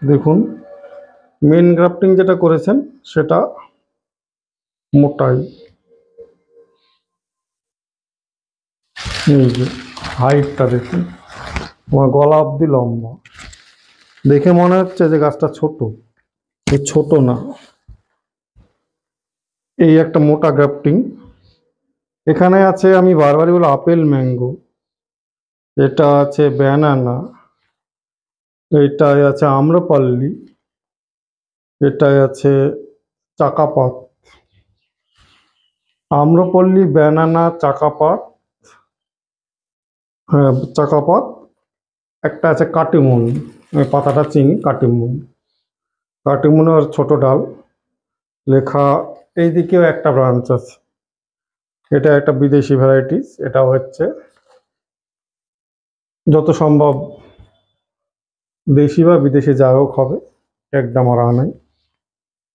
দেখুন main grafting যেটা করেছেন সেটা মোটাই, এই যে হাইটটা দেখুন, আমার গলা অব্দি লম্বা। দেখে মনে হচ্ছে যে গাছটা ছোট, ছোট না। এই একটা মোটা গ্রাফটিং। এখানে আছে, আমি বারবারই বলি, আপেল ম্যাঙ্গো, এটা আছে ব্যানানা, এটাই আছে আম্রপল্লী, এটাই আছে চাকাপাত। আম্রপল্লী, ব্যানানা, চাকাপাত, হ্যাঁ চাকাপাত, একটা আছে কাটিমুন, আমি পাতাটা চিনি, কাটিমুন। কাটিমুনের ছোট ডাল লেখা। এইদিকেও একটা ব্রাঞ্চ আছে, এটা একটা বিদেশি ভ্যারাইটিস, এটা হচ্ছে যত সম্ভব দেশি বা বিদেশি যা হোক হবে, একদম আর নাই।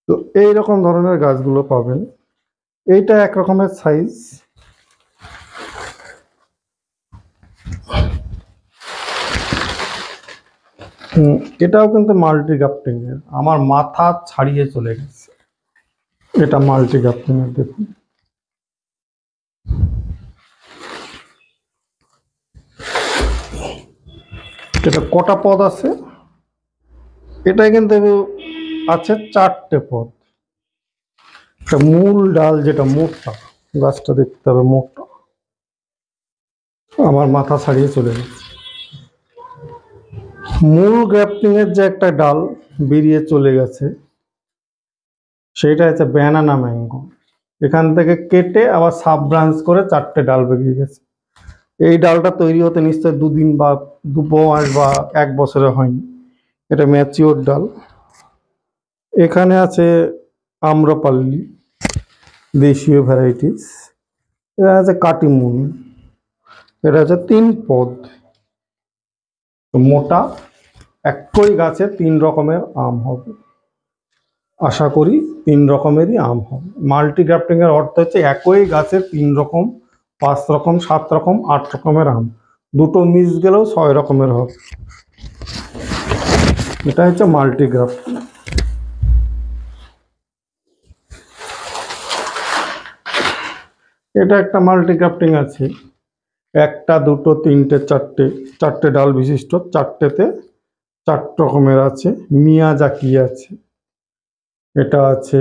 তো এইরকম ধরনের গাছগুলো পাবেন। এইটা এক রকমের সাইজ, এটাও কিন্তু মাল্টি গ্রাফটিং এর, আমার মাথা ছাড়িয়ে চলে গেছে। এটা মাল্টি গ্রাফটিং এর, দেখুন এটা কটা পদ আছে, এটা কিন্তু আছে 4টে পদ। একটা মূল ডাল যেটা মোটা, গাছটা দেখতে হবে মোটা, আমার মাথা ছাড়িয়ে চলে গেছে। মূল গ্রাফটিং এর যে একটা ডাল বেরিয়ে চলে গেছে, সেটা হচ্ছে ব্যানানা ম্যাঙ্গো। এখান থেকে কেটে আবার সাব ব্রাঞ্চ করে 4টে ডাল বেরিয়ে গেছে। এই ডালটা তৈরি হতে নিশ্চয় 2 দিন বা 2 মাস বা 1 বছরে হয়নি, এটা ম্যাচিওর ডাল। এখানে আছে আম্রপাল্লী, দেশীয় ভ্যারাইটিস। এটা আছে কাটিমুন, এটা হচ্ছে 3 পদ, মোটা। একই গাছে 3 রকমের আম হবে, আশা করি 3 রকমেরই আম হবে। মাল্টি গ্রাফটিং এর অর্থ হচ্ছে একই গাছে 3 রকম, 5 রকম, 7 রকম, 8 রকমের আম, দুটো মিস গেলেও 6 রকমের হবে। এটা হচ্ছে মাল্টি গ্রাফটিং। এটা একটা মাল্টি গ্রাফটিং আছে, 1টা 2টো 3টে 4টে ডাল বিশিষ্ট, 4টেতে 4 রকমের আছে। মিয়াজাকি আছে, এটা আছে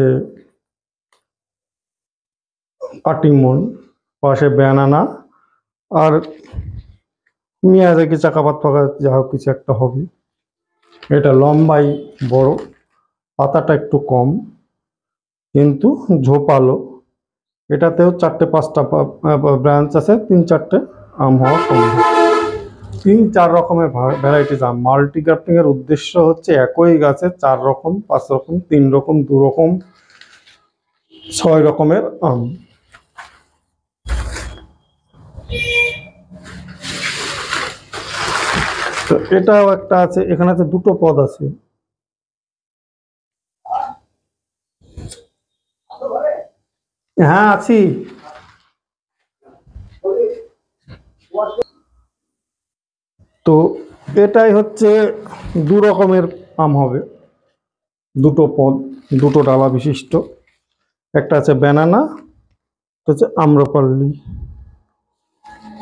কাটিমন, পাশে ব্যানানা, আর মিয়াজাকি চাকাপাত ফাঁকা যা হোক কিছু একটা হবে। এটা লম্বাই বড়, পাতাটা একটু কম কিন্তু ঝোপালো। এটাতেও 4টে 5টা ব্রাঞ্চ আছে, 3-4টে আম হওয়া সম্ভব। 3-4 রকমের ভ্যারাইটিস আম। মাল্টি গ্রাফটিং এর উদ্দেশ্য হচ্ছে একই গাছে 4 রকম, 5 রকম, 3 রকম, 2 রকম, 6 রকমের আম। তো এটাও একটা আছে, এখানে আছে 2টো পদ আছে। হ্যাঁ আছি। তো এটাই হচ্ছে 2 রকমের আম হবে, 2টো পদ, 2টো ডালা বিশিষ্ট। একটা আছে ব্যানানা, হচ্ছে আম্রপল্লী।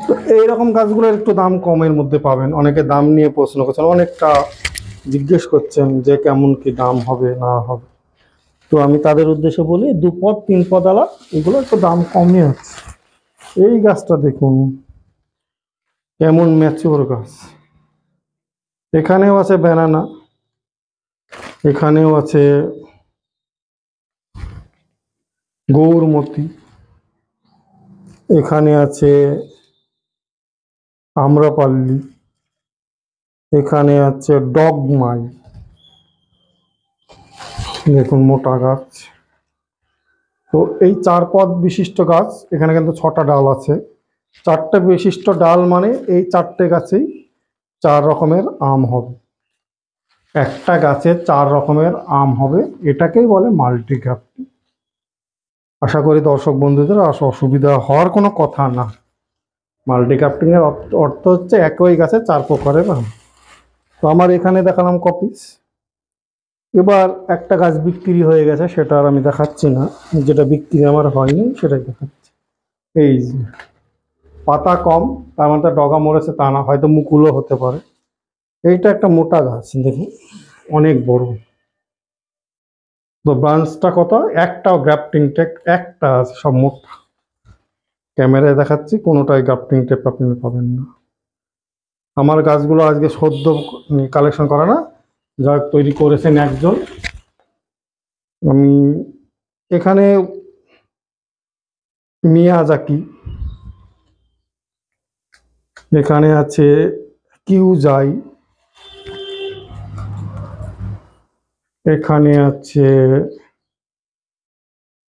তো এইরকম গাছগুলোর একটু দাম কমের মধ্যে পাবেন। অনেকে দাম নিয়ে প্রশ্ন করছেন, অনেকটা জিজ্ঞেস করছেন যে কেমন কি দাম হবে না হবে। তো আমি তাদের উদ্দেশ্যে বলি 2 পদ 3 পদ আলা এগুলো একটু দাম কমই আছে। এই গাছটা দেখুন কেমন ম্যাচিওর গাছ। এখানেও আছে ব্যানানা, এখানেও আছে গৌরমতি, এখানে আছে আম্রপাল্লী, এখানে আছে ডগমাই, দেখুন মোটা গাছ। তো এই 4 পদ বিশিষ্ট গাছ, এখানে কিন্তু 6টা ডাল আছে। 4টে বিশিষ্ট ডাল মানে এই 4টে গাছেই 4 রকমের আম হবে, একটা গাছে 4 রকমের আম হবে, এটাকেই বলে মাল্টি গ্রাফটিং। আশা করি দর্শক বন্ধুদের অসুবিধা হওয়ার কোনো কথা না। মাল্টি গ্রাফটিং এর অর্থ হচ্ছে একই গাছে 4 প্রকারের আম। তো আমার এখানে দেখালাম কপিস। এবার একটা গাছ বিক্রি হয়ে গেছে, সেটা আর আমি দেখাচ্ছি না, যেটা বিক্রি আমার হয়নি সেটাই দেখাচ্ছি। এই যে পাতা কম, তার মানে ডগা মরেছে তা না, হয়তো মুকুলও হতে পারে। এইটা একটা মোটা গাছ, দেখুন অনেক বড়। তো ব্রাঞ্চটা কত, একটাও গ্রাফটিং টেপ একটা আছে, সব মোটা। ক্যামেরায় দেখাচ্ছি, কোনোটাই গ্রাফটিং টেপ আপনি পাবেন না। আমার গাছগুলো আজকে সদ্য কালেকশন করা না, যা তৈরি করেছেন একজন। আমি এখানে মিয়াজাকি, এখানে আছে কিউজাই, এখানে আছে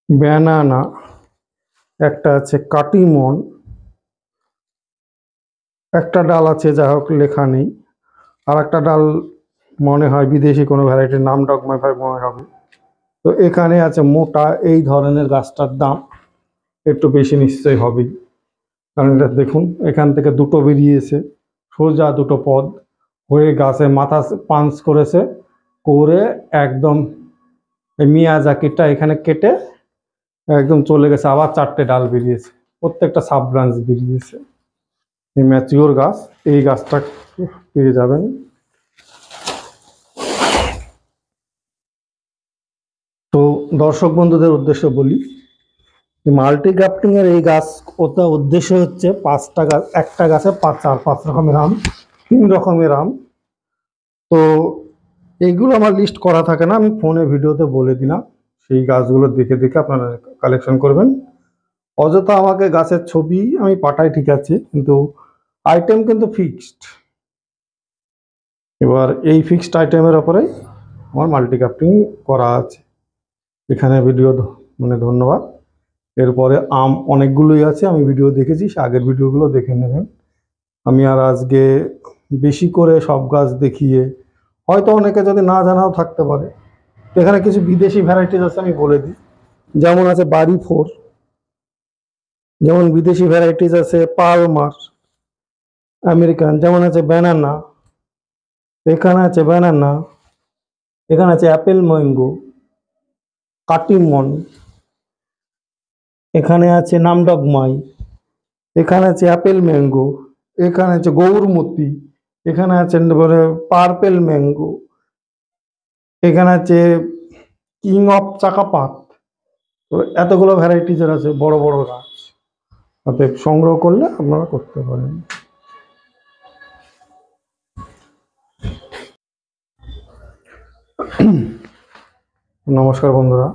ব্যানানা, একটা আছে কাটিমন, একটা ডাল আছে যা হোক লেখা নেই, আর একটা ডাল মনে হয় বিদেশি কোনো ভ্যারাইটির, নাম ডগমাই ভাই মনে হবে। তো এখানে আছে মোটা, এই ধরনের গাছটার দাম একটু বেশি নিশ্চয়ই হবেই, কারণ এটা দেখুন এখান থেকে দুটো বেরিয়েছে, সোজা দুটো পদ হয়ে গাছে মাথা পাঞ্চ করেছে, করে একদম এই মিয়াজাকিটা এখানে কেটে একদম চলে গেছে, আবার চারটে ডাল বেরিয়েছে, প্রত্যেকটা সাব ব্রাঞ্চ বেরিয়েছে। এই ম্যাচিওর গাছ, এই গাছটা পেয়ে যাবেন। তো দর্শক বন্ধুদের উদ্দেশ্যে বলি, মাল্টি গ্রাফটিং এর এই গাছ ওটা উদ্দেশ্য হচ্ছে 5টা গাছ, একটা গাছে 5 রকমের আম, 3 রকমের আম। তো এইগুলো আমার লিস্ট করা থাকে না, আমি ফোনে ভিডিওতে বলে দিলাম, সেই গাছগুলো দেখে দেখে আপনারা কালেকশন করবেন। অযথা আমাকে গাছের ছবি আমি পাঠাই ঠিক আছে, কিন্তু আইটেম কিন্তু ফিক্সড। এবার এই ফিক্সড আইটেমের ওপরেই আমার মাল্টি গ্রাফটিং করা আছে। এখানে ভিডিও মানে ধন্যবাদ। এরপরে আম অনেকগুলোই আছে, আমি ভিডিও দেখেছি, আগের ভিডিওগুলো দেখে নেবেন। আমি আর আজকে বেশি করে সব গাছ দেখিয়ে, হয়তো অনেকে যদি না জানাও থাকতে পারে, এখানে কিছু বিদেশি ভ্যারাইটিস আছে আমি বলে দিই। যেমন আছে বাড়ি 4, যেমন বিদেশি ভ্যারাইটিস আছে পালমার আমেরিকান, যেমন আছে ব্যানানা, এখানে আছে ব্যানানা, এখানে আছে অ্যাপেল ম্যাঙ্গো, কাটিমন, এখানে আছে নামডগমাই, এখানে আছে অ্যাপেল ম্যাঙ্গো, এখানে আছে গৌরমতি, এখানে আছে পার্পেল ম্যাঙ্গো, এখানে আছে কিং অফ চাকাপাত। তো এতগুলো ভ্যারাইটিজের আছে, বড় বড় গাছ, অতএব সংগ্রহ করলে আপনারা করতে পারেন। নমস্কার বন্ধুরা,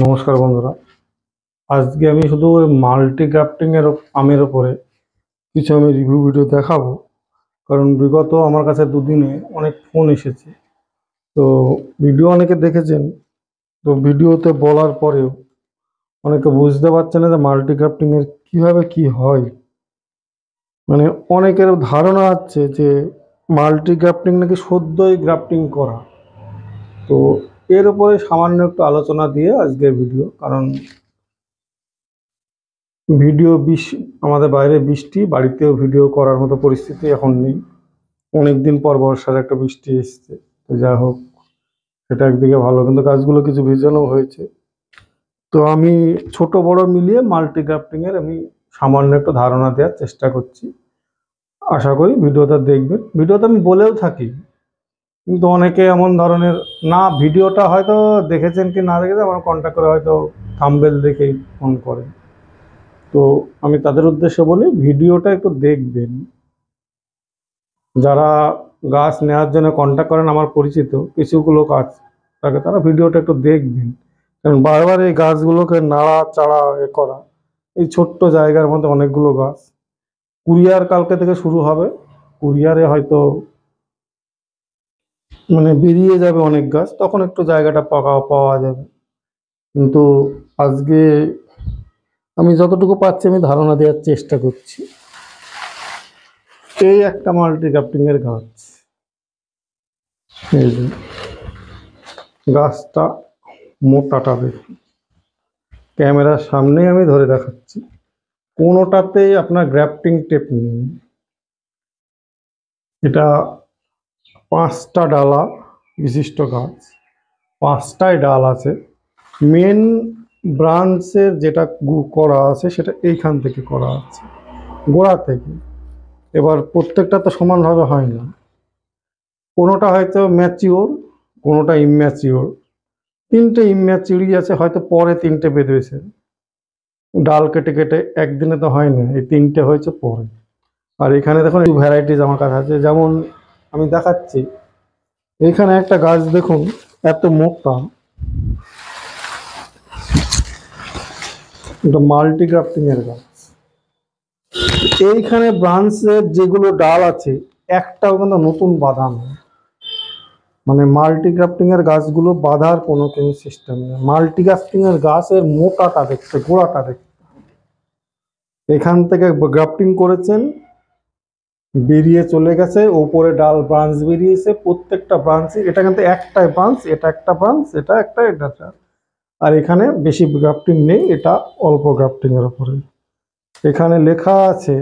নমস্কার বন্ধুরা, আজকে আমি শুধু মাল্টি গ্রাফটিং এর আমের ওপরে কিছু আমি রিভিউ ভিডিও দেখাবো, কারণ বিগত আমার কাছে দুদিনে অনেক ফোন এসেছে, তো ভিডিও অনেকে দেখেছেন, তো ভিডিওতে বলার পরেও অনেকে বুঝতে পারছে না যে মাল্টি গ্রাফটিং এর কীভাবে কি হয়। মানে অনেকের ধারণা আছে যে মাল্টি গ্রাফটিং নাকি সদ্যই গ্রাফটিং করা। তো এর উপরে সামান্য একটু আলোচনা দিয়ে আজকের ভিডিও, কারণ ভিডিও আমাদের বাইরে বৃষ্টি, বাড়িতেও ভিডিও করার মতো পরিস্থিতি এখন নেই, অনেকদিন পর বর্ষার একটা বৃষ্টি এসছে। তো যা হোক, সেটা একদিকে ভালো, কিন্তু গাছগুলো কিছু ভিজানো হয়েছে। তো আমি ছোট বড় মিলিয়ে মাল্টি গ্রাফটিং এর আমি সামান্য একটু ধারণা দেওয়ার চেষ্টা করছি, আশা করি ভিডিওটা দেখবেন। ভিডিওতে আমি বলেও থাকি, কিন্তু অনেকে এমন ধরনের না, ভিডিওটা হয়তো দেখেছেন কি না দেখেছেন, আমার কন্ট্যাক্ট করে হয়তো থাম্বনেল দেখেই ফোন করে। তো আমি তাদের উদ্দেশ্যে বলি, ভিডিওটা একটু দেখবেন। যারা গাছ নেওয়ার জন্য কন্ট্যাক্ট করেন, আমার পরিচিত কিছুগুলো গাছ থাকে, তারা ভিডিওটা একটু দেখবেন, কারণ বারবার এই গাছগুলোকে নাড়া চাড়া করা, এই ছোট্ট জায়গার মধ্যে অনেকগুলো গাছ, কুরিয়ার কালকে থেকে শুরু হবে, কুরিয়ারে হয়তো মানে বেরিয়ে যাবে অনেক গাছ, তখন একটু জায়গাটা পাওয়া যাবে। কিন্তু আজকে আমি যতটুকু পাচ্ছি আমি ধারণা দেওয়ার চেষ্টা করছি। এই একটা মাল্টি গ্রাফটিং এর গাছ, এই যে গাছটা মোটাটা দেখুন, ক্যামেরার সামনেই আমি ধরে দেখাচ্ছি, কোনোটাতেই আপনার গ্রাফটিং টেপ নেই। এটা 5টা ডালা, বিশিষ্ট গাছ, 5টায় ডাল আছে। মেন ব্রাঞ্চের যেটা করা আছে সেটা এইখান থেকে করা আছে, গোড়া থেকে। এবার প্রত্যেকটা তো সমানভাবে হয় না, কোনোটা হয়তো ম্যাচিওর, কোনোটা ইম্যাচিওর। 3টে ইম্যাচিওরই আছে, হয়তো পরে 3টে বেঁধেছে। ডাল কেটে কেটে একদিনে তো হয় না, এই 3টে হয়েছে পরে। আর এখানে দেখুন ভ্যারাইটিস আমার কাছে আছে, যেমন আমি দেখাচ্ছি। এখানে একটা গাছ দেখুন, এত মোটা, এটা মাল্টি গ্রাফটিং এর গাছ। এইখানে ব্রাঞ্চের যেগুলো ডাল আছে একটাও কিন্তু নতুন বাঁধা নেই, মানে মাল্টি গ্রাফটিং এর গাছগুলো বাঁধার কোনো সিস্টেম নেই। মাল্টি গ্রাফটিং এর গাছের মোটাটা দেখতে, গোড়াটা দেখতে। এখান থেকে গ্রাফটিং করেছেন, বেরিয়ে চলে গেছে, ওপরে ডাল ব্রাঞ্চ বেরিয়েছে, প্রত্যেকটা ব্রাঞ্চে। এটা কিন্তু একটাই ব্রাঞ্চ, এটা একটা ব্রাঞ্চ, এটা একটা, এটা একটা। আর এখানে বেশি গ্রাফটিং নেই, এটা অল্প গ্রাফটিং এর উপরে। এখানে লেখা আছে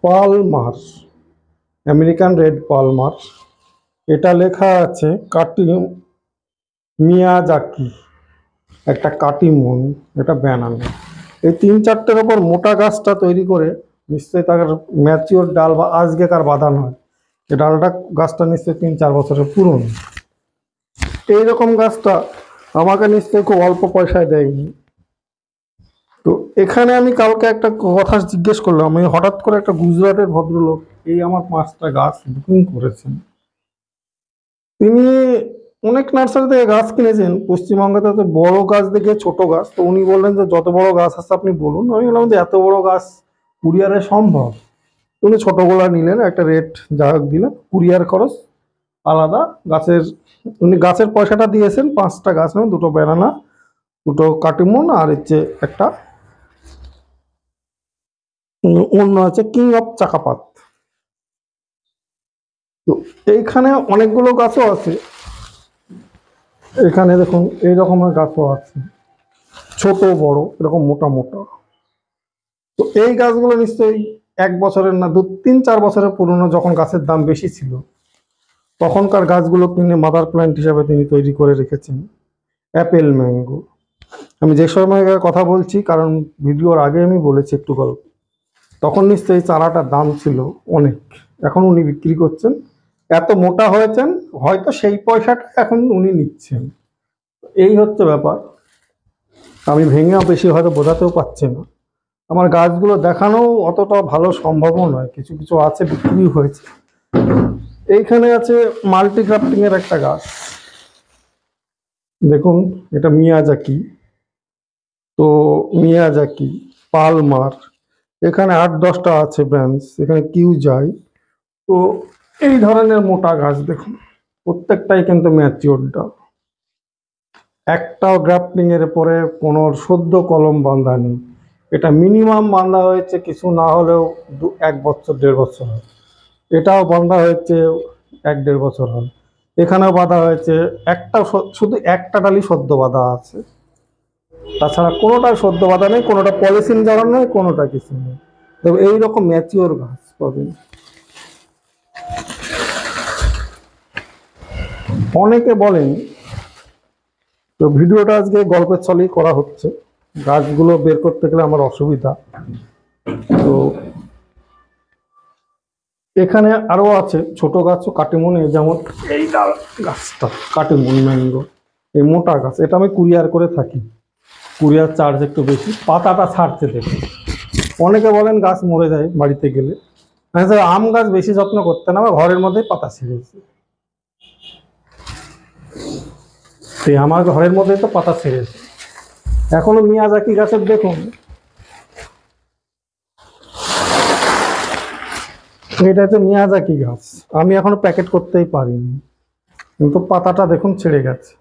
পালমার, আমেরিকান রেড পালমার। এটা লেখা আছে কাটি মিয়াজাকি, একটা কাটিমন, এটা ব্যানানা। এই 3-4টের ওপর মোটা গাছটা তৈরি করে নিশ্চয়ই তার ম্যাচিওর ডাল বা আজকেকার বাঁধা নয়, এই ডালটা গাছটা নিশ্চয়ই 3-4 বছরের পুরনো। এইরকম গাছটা আমাকে নিশ্চয়ই খুব অল্প পয়সায় দেয়নি। তো এখানে আমি কালকে একটা কথা জিজ্ঞেস করলাম, আমি হঠাৎ করে একটা গুজরাটের ভদ্রলোক এই আমার 5টা গাছ বুকিং করেছেন। তিনি অনেক নার্সারি থেকে গাছ কিনেছেন, পশ্চিমবঙ্গে তো বড় গাছ দেখে ছোট গাছ। তো উনি বললেন যে যত বড় গাছ আছে আপনি বলুন। আমি বললাম যে এত বড় গাছ কুরিয়ারে সম্ভব? উনি ছোটগুলা নিলেন, একটা রেট যা হোক দিলেন, কুরিয়ার খরচ আলাদা। গাছের উনি গাছের পয়সাটা দিয়েছেন, 5টা গাছ, 2টো ব্যানানা, 2টো কাটিমন, আর হচ্ছে একটা অন্য আছে কিং অফ চাকাপাত। তো এইখানে অনেকগুলো গাছও আছে, এখানে দেখুন এই রকমের গাছও আছে, ছোট বড় এরকম মোটা মোটা। তো এই গাছগুলো নিশ্চয়ই 1 বছরের না, 2-3-4 বছরের পুরনো। যখন গাছের দাম বেশি ছিল তখনকার গাছগুলো কিনে মাদার প্ল্যান্ট হিসাবে তিনি তৈরি করে রেখেছেন। অ্যাপেল ম্যাঙ্গো, আমি যে সময় কথা বলছি, কারণ ভিডিওর আগে আমি বলেছি একটু গল্প, তখন নিশ্চয়ই চারাটার দাম ছিল অনেক। এখন উনি বিক্রি করছেন, এত মোটা হয়েছেন, হয়তো সেই পয়সাটা এখন উনি নিচ্ছেন। এই হচ্ছে ব্যাপার। আমি ভেঙেও বেশি হয়তো বোঝাতেও পারছি না। আমার গাছগুলো দেখানো অতটা ভালো সম্ভবও নয়, কিছু কিছু আছে বিক্রি হয়েছে। এইখানে আছে মাল্টি গ্রাফটিং এর একটা গাছ, দেখুন এটা মিয়াজাকি। তো মিয়াজাকি, পালমার, এখানে 8-10টা আছে ব্রাঞ্চ, এখানে কিউ যায়। তো এই ধরনের মোটা গাছ দেখুন, প্রত্যেকটাই কিন্তু ম্যাচিওর ডাল, একটাও গ্রাফটিং এর পরে কোনো সদ্য কলম বাঁধা নেই। এটা মিনিমাম বাঁধা হয়েছে কিছু না হলেও 1 বছর 1.5 বছর হয়। এটাও বাঁধা হয়েছে 1-1.5 বছর হয়। এখানেও বাঁধা হয়েছে, একটা শুধু একটা ডালই সদ্য বাঁধা আছে, তাছাড়া কোনোটাই সদ্য বাঁধা নেই, কোনোটা পলিথিন জড়ানো নেই, কোনোটা কিছু নেই। তবে এইরকম ম্যাচিওর গাছ পাবেন। অনেকে বলেন, তো ভিডিওটা আজকে গল্পের ছলেই করা হচ্ছে, গাছগুলো বের করতে গেলে আমার অসুবিধা। তো এখানে আরো আছে ছোট গাছও কাটিমন, যেমন এই ডাল গাছটা কাটিমন ম্যাঙ্গো, এই মোটা গাছ, এটা আমি কুরিয়ার করে থাকি, কুরিয়ার চার্জ একটু বেশি। পাতাটা ছাড়ছে দেখুন, অনেকে বলেন গাছ মরে যায় বাড়িতে গেলে। আম গাছ বেশি যত্ন করতে না, আমার ঘরের মধ্যেই পাতা ছেড়েছে, আমার ঘরের মধ্যেই তো পাতা ছেড়েছে। এখনো মিয়াজাকি গাছের দেখুন, এটা হচ্ছে মিয়াজাকি গাছ, আমি এখনো প্যাকেট করতেই পারিনি, কিন্তু পাতাটা দেখুন ছেড়ে গেছে।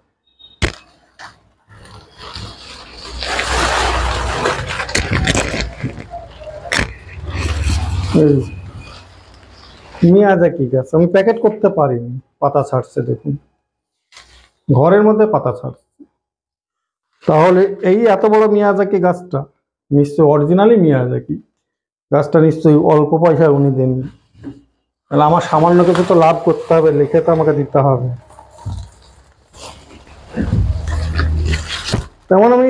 এই মিয়াজাকি গাছ আমি প্যাকেট করতে পারিনি, পাতা ছাড়ছে দেখুন, ঘরের মধ্যে পাতা ছাড়ছে। তাহলে এই এত বড় মিয়াজাকি গাছটা নিশ্চয়ই অরিজিনালি মিয়াজাকি গাছটা, নিশ্চয়ই অল্প পয়সায় উনি দেননি। তাহলে আমার সামান্য কিছু তো লাভ করতে হবে, লিখে তো আমাকে দিতে হবে। তেমন আমি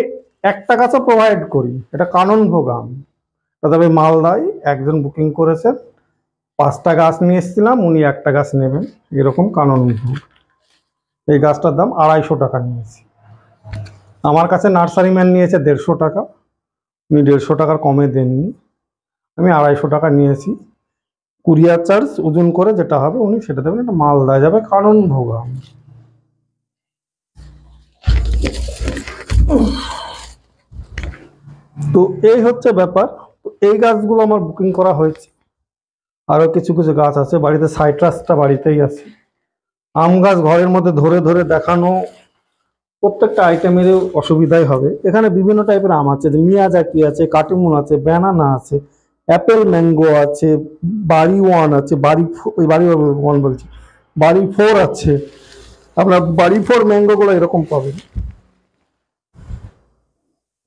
একটা গাছও প্রোভাইড করি, এটা কাননভোগ আম। তবে মালদায় একজন বুকিং করেছেন, 5টা গাছ নিয়ে এসেছিলাম, উনি একটা গাছ নেবেন, এরকম কাননভোগ। এই গাছটার দাম 250 টাকা নিয়েছি। আমার কাছে নার্সারি ম্যান নিয়েছে 150 টাকা, উনি 150 টাকার কমে দেননি, আমি 250 টাকা নিয়েছি। কুরিয়ার চার্জ ওজন করে যেটা হবে উনি সেটা দেবেন। এটা মালদায় যাবে কাননভোগ আম। তো এই হচ্ছে ব্যাপার। তো এই গাছগুলো আমার বুকিং করা হয়েছে। আরো কিছু কিছু গাছ আছে বাড়িতে, সাইট্রাসটা বাড়িতেই আছে। আম গাছ ঘরের মধ্যে ধরে ধরে দেখানো প্রত্যেকটা আইটেমের অসুবিধাই হবে। এখানে বিভিন্ন টাইপের আম আছে, মিয়াজাকি আছে, কাটিমুন আছে, ব্যানানা আছে, অ্যাপেল ম্যাঙ্গো আছে, বাড়ি ওয়ান আছে, বাড়ি ওয়ান বলছি, বাড়ি ফোর আছে। আপনার বাড়ি ফোর ম্যাঙ্গো গুলো এরকম পাবেন।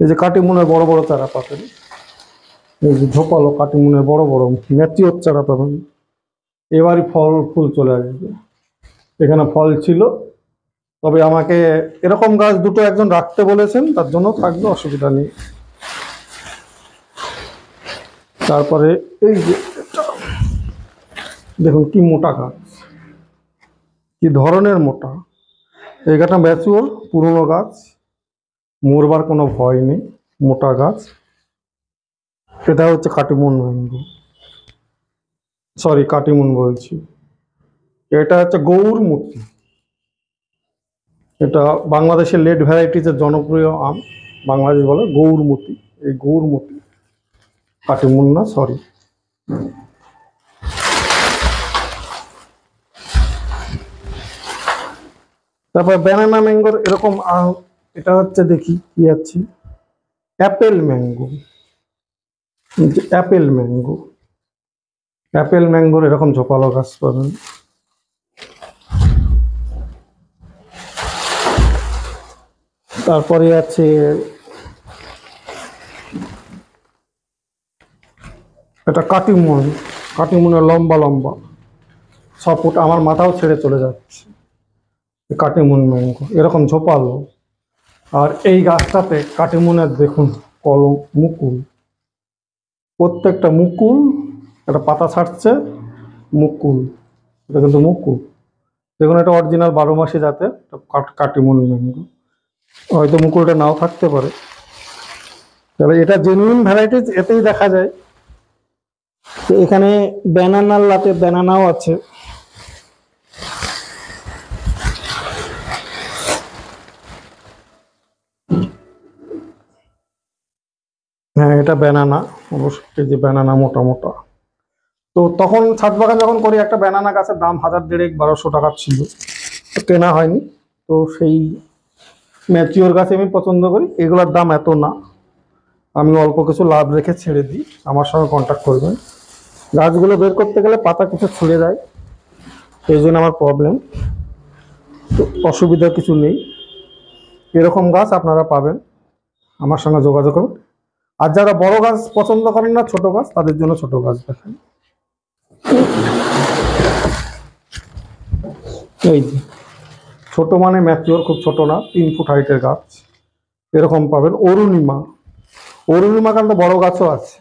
এই যে কাটিমুনের বড় বড় চারা পাবেন, এই যে ঝোপালো কাটিমুনের বড় বড় ম্যাচিওর চারা পাবেন। এবারই ফল ফুল চলে আসবে। এখানে ফল ছিল, তবে আমাকে এরকম গাছ দুটো একজন রাখতে বলেছেন, তার জন্য থাকবে, অসুবিধা নেই। তারপরে এই যে দেখুন কি মোটা গাছ, কি ধরনের মোটা। এই গাছটা ম্যাচিওর, পুরনো গাছ, মরবার কোনো ভয় নেই, মোটা গাছ। এটা হচ্ছে কাটিমুন ম্যাঙ্গো, সরি কাটিমুন বলছি, এটা হচ্ছে গৌরমতি। এটা বাংলাদেশের লেট ভ্যারাইটিজের জনপ্রিয় আম, বাংলাদেশ বলে গৌরমতি। এই গৌরমতি, কাটিমুন না, সরি। তারপর ব্যানানা ম্যাঙ্গোর এরকম এটা হচ্ছে, দেখি কি আছে, apple mango. Apple mango, apple ম্যাঙ্গোর এরকম ঝোপালো গাছ পাবেন। তারপরে আছে এটা কাটিমুন, কাটিমুনের লম্বা লম্বা 6 ফুট, আমার মাথাও ছেড়ে চলে যাচ্ছে। কাটিমুন ম্যাঙ্গো এরকম ঝোপালো। আর এই গাছটাতে কাটিমুনের দেখুন কলম, মুকুল, প্রত্যেকটা মুকুল, একটা পাতা ছাড়ছে, মুকুল, এটা কিন্তু মুকুল। দেখুন এটা অরিজিনাল 12 মাসি জাতের কাটিমুন ম্যাঙ্গো, হয়তো মুকুলটা নাও থাকতে পারে, তবে এটা জেনুইন ভ্যারাইটিজ, এতেই দেখা যায়। তো এখানে ব্যানানার লাতে ব্যানানাও আছে। হ্যাঁ এটা ব্যানানা, অবশ্যই যে ব্যানানা মোটা মোটা। তো তখন ছাদ বাগান যখন করি, একটা ব্যানানা গাছের দাম 1150-1200 টাকা ছিল, তো কেনা হয়নি। তো সেই ম্যাচিওর গাছ আমি পছন্দ করি, এগুলোর দাম এত না, আমি অল্প কিছু লাভ রেখে ছেড়ে দিই। আমার সঙ্গে কন্ট্যাক্ট করবেন। গাছগুলো বের করতে গেলে পাতা কিছু ছুঁড়ে যায়, এই জন্য আমার প্রবলেম। তো অসুবিধা কিছু নেই, এরকম গাছ আপনারা পাবেন, আমার সঙ্গে যোগাযোগ করুন। আর যারা বড় গাছ পছন্দ করেন না, ছোট গাছ, তাদের জন্য ছোট গাছ দেখান। এই যে ছোট মানে ম্যাচিওর, খুব ছোট না, 3 ফুট হাইটের গাছ, এরকম পাবেন। অরুণিমা, অরুণিমা কিন্তু বড় গাছও আছে।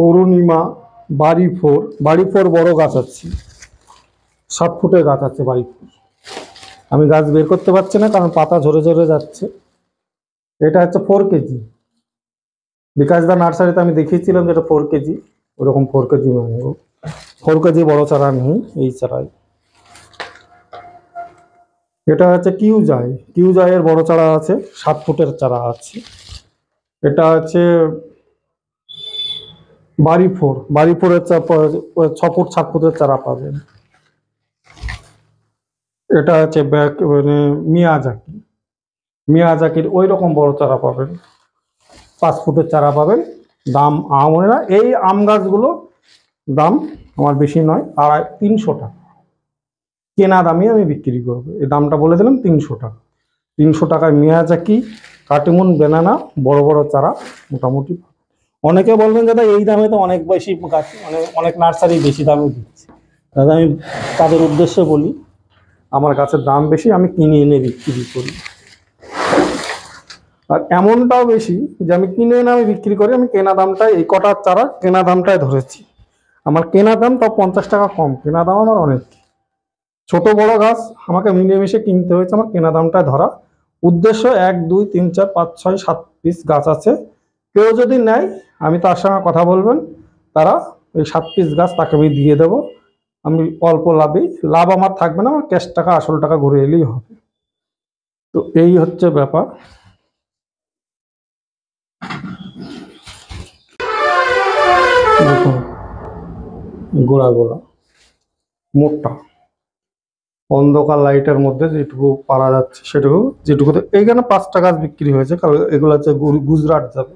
অরুণিমা, বাড়ি ফোর বড় গাছ আছে, 7 ফুটের গাছ আছে বাড়ি ফোর। আমি গাছ বের করতে পারছি না কারণ পাতা ঝরে ঝরে যাচ্ছে। এটা হচ্ছে 4 কেজি, বিকাশ দা নার্সারিতে আমি দেখিয়েছিলাম যেটা 4 কেজি, ওরকম 4 কেজি ম্যাঙ্গো। 4 কেজি বড় চারা নেই এই চারায়। এটা হচ্ছে কিউজাইয়ের বড় চারা আছে, 7 ফুটের চারা আছে। এটা হচ্ছে বাড়ি ফোরের 6 ফুট 7 ফুটের চারা পাবেন। এটা হচ্ছে মানে মিয়াজাকির ওই রকম বড় চারা পাবেন, 5 ফুটের চারা পাবেন। দাম মনে না, এই আম গাছগুলো দাম আমার বেশি নয়, 300 টাকা কেনা দামই আমি বিক্রি করবো। এই দামটা বলে দিলাম 300 টাকা। 300 টাকায় মিয়াজাকি, কাটিমুন, ব্যানানা বড় বড় চারা মোটামুটি। অনেকে বলবেন দাদা এই দামে তো অনেক বেশি গাছ, মানে অনেক নার্সারি বেশি দামে দিচ্ছে। দাদা আমি তাদের উদ্দেশ্যে বলি, আমার গাছের দাম বেশি, আমি কিনে এনে বিক্রি করি। আর এমনটাও বেশি যে আমি কিনে এনে আমি বিক্রি করি, আমি কেনা দামটাই, এই কটার চারা কেনা দামটাই ধরেছি। আমার কেনা দাম তাও 50 টাকা কম, কেনা দাম আমার অনেক। ছোট বড় গাছ আমাকে মিলেমিশে কিনতে হয়েছে, আমার কেনা দামটাই ধরা। উদ্দেশ্য 1 2 3 4 5 6 7 পিস গাছ আছে, কেউ যদি নেয় আমি তার সঙ্গে কথা বলবেন, তারা এই 7 পিস গাছ তাকে আমি দিয়ে দেবো। আমি অল্প লাভেই, লাভ আমার থাকবে না, আমার ক্যাশ টাকা আসল টাকা ঘুরে এলেই হবে। তো এই হচ্ছে ব্যাপার। দেখুন গোড়া গোড়া মোটা, অন্ধকার লাইটের মধ্যে যেটুকু পারা যাচ্ছে সেটুকু, যেটুকুতে এইখানে 5টা গাছ বিক্রি হয়েছে, কারণ এগুলো হচ্ছে গুজরাট যাবে।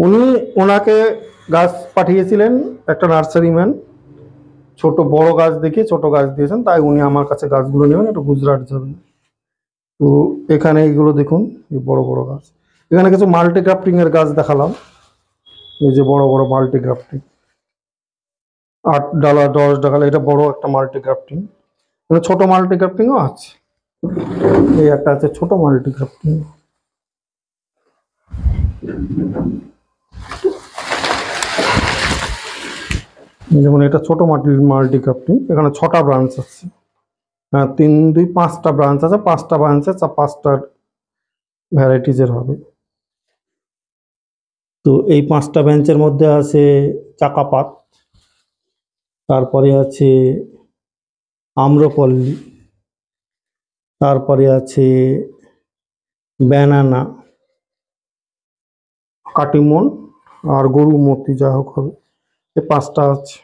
উনি, ওনাকে গাছ পাঠিয়েছিলেন একটা নার্সারি ম্যান, ছোট বড় গাছ দেখে ছোট গাছ দিয়েছেন, তাই উনি আমার কাছে গাছগুলো নেবেন, একটু গুজরাট যাবেন। তো এখানে এইগুলো দেখুন, এই বড় বড় গাছ, এখানে কিছু মাল্টি গ্রাফটিং এর গাছ দেখালাম, এই যে বড় বড় মাল্টি গ্রাফটিং, 8 ডালা 10 ডালা, এটা বড় একটা মাল্টি গ্রাফটিং। মানে ছোট মাল্টি গ্রাফটিংও আছে, এই একটা আছে ছোট মাল্টি গ্রাফটিং। যেমন এটা ছোট মাল্টি গ্রাফটিং, এখানে 6টা ব্রাঞ্চ আছে। হ্যাঁ 3 2 5টা ব্রাঞ্চ আছে, 5টা ব্রাঞ্চে 5টা ভ্যারাইটিজের হবে। তো এই 5টা ব্রাঞ্চের মধ্যে আছে চাকাপাত, তারপরে আছে আম্রপল্লী, তারপরে আছে ব্যানানা, কাটিমন আর গরুমতি, যা হোক হবে, এই 5টা আছে।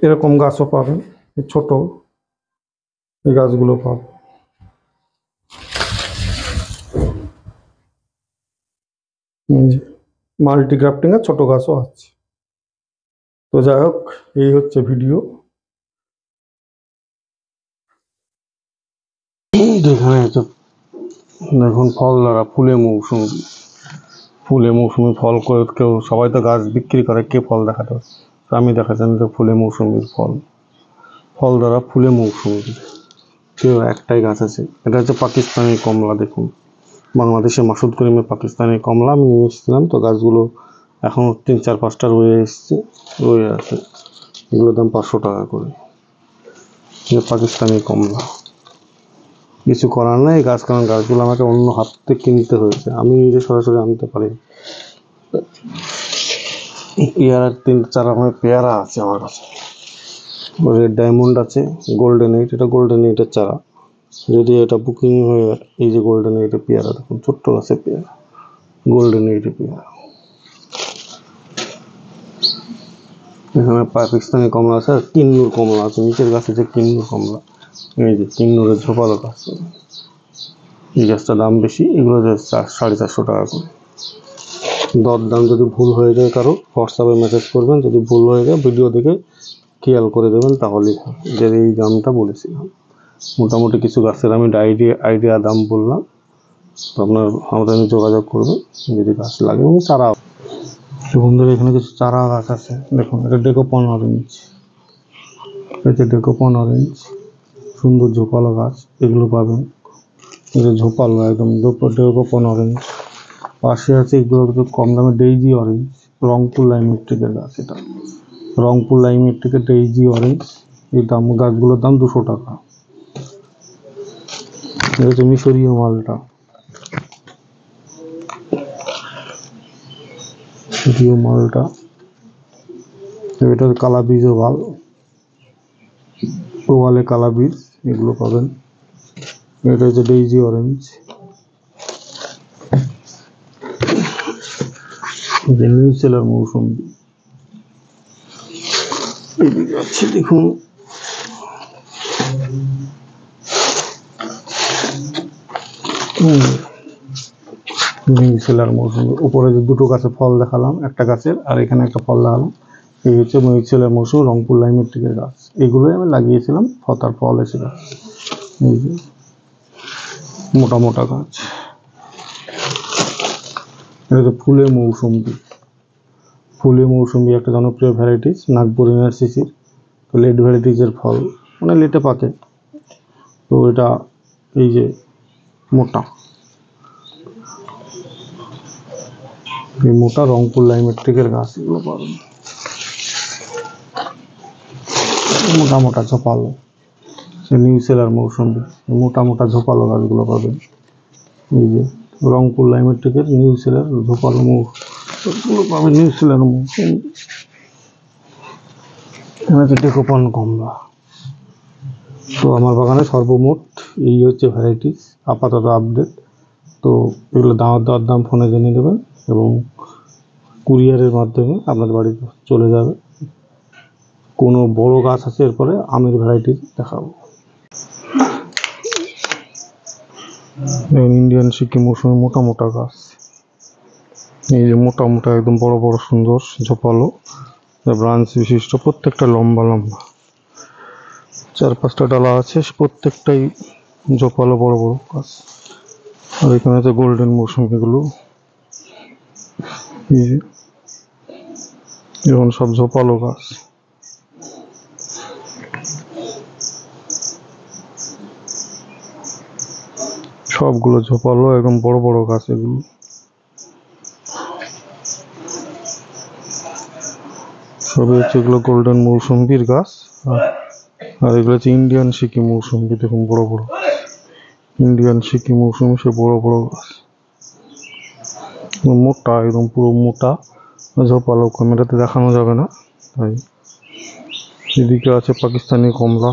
এরকম গাছও পাবেন, এই ছোট এই গাছগুলো পাবেন। মাল্টি গ্রাফটিং এর ছোট গাছও আছে। তো যাই হোক, এই হচ্ছে ভিডিও। এখানে দেখুন ফল দ্বারা ফুলে মৌসুমি, ফুলে মৌসুমি ফল করে কেউ, সবাই তো গাছ বিক্রি করে, কে ফল দেখাতে, আমি দেখাচ্ছেন যে ফুলে মৌসুমির ফল, ফল দ্বারা ফুলে মৌসুমি। কেউ একটাই গাছ আছে, এটা হচ্ছে পাকিস্তানি কমলা। দেখুন বাংলাদেশে মাসুদ করিমের পাকিস্তানি কমলা আমি নিয়ে এসেছিলাম, তো গাছগুলো এখন 3 4 5টা রয়ে এসছে, রয়ে আছে। এগুলোর দাম 500 টাকা করে, পাকিস্তানি কমলা। কিছু করার নেই, গাছ, কারণ গাছগুলো আমাকে অন্য হাত থেকে কিনতে হয়েছে, আমি নিজে সরাসরি আনতে পারি। পেয়ারার 3 4 রকমের পেয়ারা আছে আমার কাছে, রেড ডায়মন্ড আছে, গোল্ডেন এইট, এটা গোল্ডেন এইটের চারা, যদি এটা বুকিং হয়ে, এই যে গোল্ডেন এইটের পেয়ারা দেখুন, ছোট্ট গাছের পেয়ারা, গোল্ডেন এইটের পেয়ারা। এখানে পাকিস্তানি কমলা আছে, আর কিন্নুর কমলা আছে, নিচের গাছে যে কিন্নুর কমলা, এই যে কিন্নুরের ঝোপালো গাছ, এই গাছটার দাম বেশি, এগুলো 450 টাকা করে। দরদাম যদি ভুল হয়ে যায় কারো, হোয়াটসঅ্যাপে মেসেজ করবেন, যদি ভুল হয়ে যায় ভিডিও দেখে খেয়াল করে দেবেন, তাহলেই যে এই দামটা বলেছিলাম। মোটামুটি কিছু গাছের আমি আইডিয়া দাম বললাম, তো আপনার আমাদের যোগাযোগ করবেন যদি গাছ লাগে, এবং চারা। বন্ধুরা এখানে কিছু চারা গাছ আছে, দেখুন এটা ডেকোপন অরেঞ্জ, এটা ডেকোপন অরেঞ্জ, সুন্দর ঝোপালো গাছ, এগুলো পাবেন। এটা ঝোপালো একদম, ডেকোপন অরেঞ্জ। পাশে আছে এগুলো একটু কম দামে ডেইজি অরেঞ্জ, রংপুর লাইমেট্রিকের গাছ, এটা রংপুর লাইমেট্রিকের ডেইজি অরেঞ্জ, এই দাম, গাছগুলোর দাম 200 টাকা। এটা হচ্ছে মিশরীয় মালটা, মিশরীয় মালটা, এটা কালা বীজ ওভাল, ওভালে কালা বীজ, এগুলো পাবেন। এটা হচ্ছে ডেইজি অরেঞ্জ, নিউ সেলার মৌসুমি, এদিকে আছে দেখুন, নিউ সেলার মৌসুমি। উপরে যে দুটো গাছে ফল দেখালাম, একটা গাছের আর এখানে একটা ফল দেখালাম, এই হচ্ছে মিউচুয়াল মৌসুম, রংপুর লাইমেট্রিকের গাছ, এগুলোই আমি লাগিয়েছিলাম, ফল এসে গাছ। এই যে মোটা মোটা গাছ। এটা হচ্ছে ফুলে মৌসুম্বি। ফুলে মৌসুম্বি একটা জনপ্রিয় ভ্যারাইটিস নাগপুর ইউনিভার্সিটির। তো লেট ভ্যারাইটিসের ফল মানে লেটে পাকে। তো এটা এই যে মোটা, এই মোটা রংপুর লাইমেট্রিকের গাছ, এগুলো পাবেন মোটা মোটা ঝোপালো। নিউ সেলার মৌসুম্বি, মোটা মোটা ঝোপালো গাছগুলো পাবেন। এই যে রংপুর লাইমেট্রিকের নিউ সেলার ঝোপালো মৌসুমগুলো পাবেন। নিউ সেলার মৌসুম্বি। হচ্ছে ডেকোপন কমলা। তো আমার বাগানে সর্বমোট এই হচ্ছে ভ্যারাইটিস আপাতত আপডেট। তো এগুলো দাম ফোনে জেনে নেবেন এবং কুরিয়ারের মাধ্যমে আপনাদের বাড়িতে চলে যাবে। কোনো বড় গাছ আছে এরপরে আমের ভ্যারাইটিস দেখাবো। ইন্ডিয়ান সিকিম মৌসুমি মোটা মোটা গাছ, এই যে মোটা মোটা একদম বড় বড় সুন্দর ঝোপালো ব্রাঞ্চ বিশিষ্ট, প্রত্যেকটা লম্বা লম্বা, 4-5টা ডালা আছে, প্রত্যেকটাই ঝোপালো বড় বড় গাছ। আর এখানে আছে গোল্ডেন মৌসুমিগুলো, এই যে এখন সব ঝোপালো গাছ। সবগুলো ঝোপালো একদম বড় বড় গাছ এগুলো। সবই হচ্ছে এগুলো গোল্ডেন মৌসুম্বির গাছ। আর এগুলো হচ্ছে ইন্ডিয়ান সিকিম মৌসুম্বি, দেখুন বড় বড় ইন্ডিয়ান সিকিম মৌসুমি, সে বড় বড় গাছ, মোটা একদম পুরো মোটা ঝোপালো। ক্যামেরাতে দেখানো যাবে না তাই। এদিকে আছে পাকিস্তানি কমলা,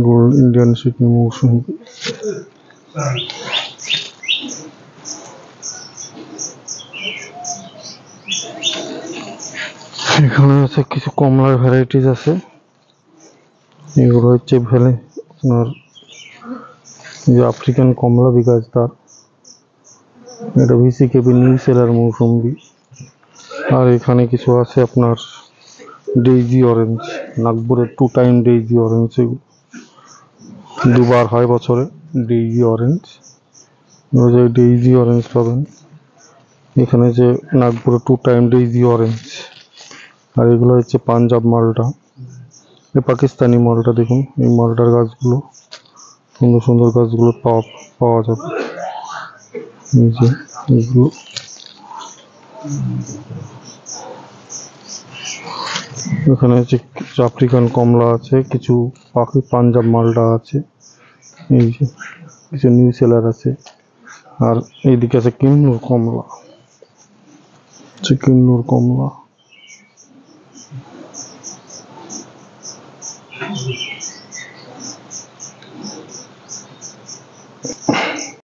গোল্ড ইন্ডিয়ান সিকিম মৌসুমি। এখানে আছে কিছু কমলার ভ্যারাইটিস আছে, এগুলো হচ্ছে আপনার যে আফ্রিকান কমলা বিকাশ তার, এটা ভিসিকেবি নিউ সেলার মৌসুম্বি। আর এখানে কিছু আছে আপনার ডেইজি অরেঞ্জ, নাগপুরের 2 টাইম ডেইজি অরেঞ্জ, দুবার হয় বছরে ডেইজি অরেঞ্জ। ডেইজি অরেঞ্জ পাবেন এখানে, যে নাগপুরের 2 টাইম ডেইজি অরেঞ্জ। আর এগুলো হচ্ছে পাঞ্জাব মালটা, এই পাকিস্তানি মালটা। দেখুন এই মালটার গাছগুলো, সুন্দর সুন্দর গাছগুলো পাওয়া যাবে। এই যে এগুলো এখানে হচ্ছে আফ্রিকান কমলা আছে, কিছু পাঞ্জাব মালটা আছে, এই যে কিছু নিউ সেলার আছে। আর এইদিকে আছে কিন্নুর কমলা, কিন্নুর কমলা।